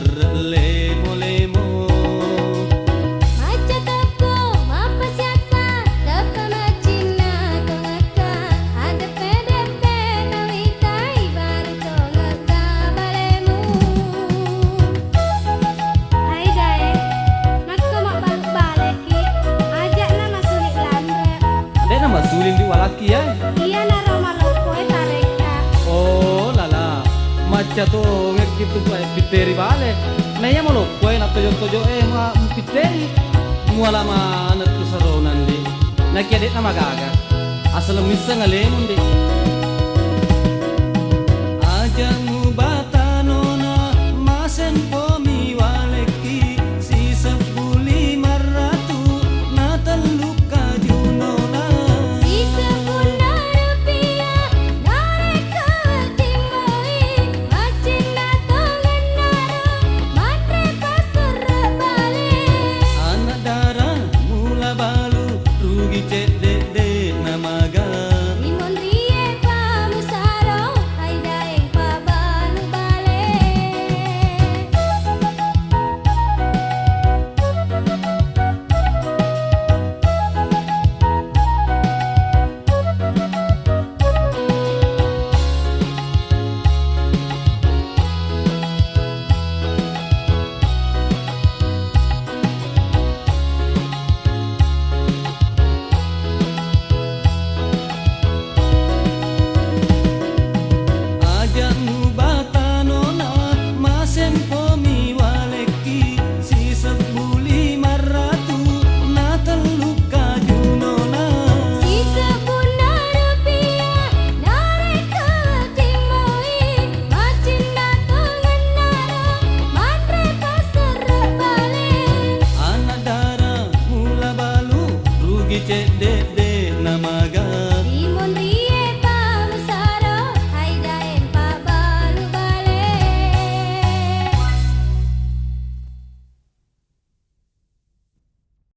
lemo-lemo. Maca toko mapasiata tapa macina tongaka ada PDP nawitai baru tongaka balemu. Hai dae, makko mak balik-balik ki. Ajak na masulik landrep. Dek nama suling di walaki ya. Iya na Roma lopoe tareka. Oh lala, maca to ngek gitu piteri bale. Naya mo lo, kue na tojo-tojo ma piteri. Muala ma anak tu saronan di. Nakia dek nama gaga. Asal misa ngalemun di.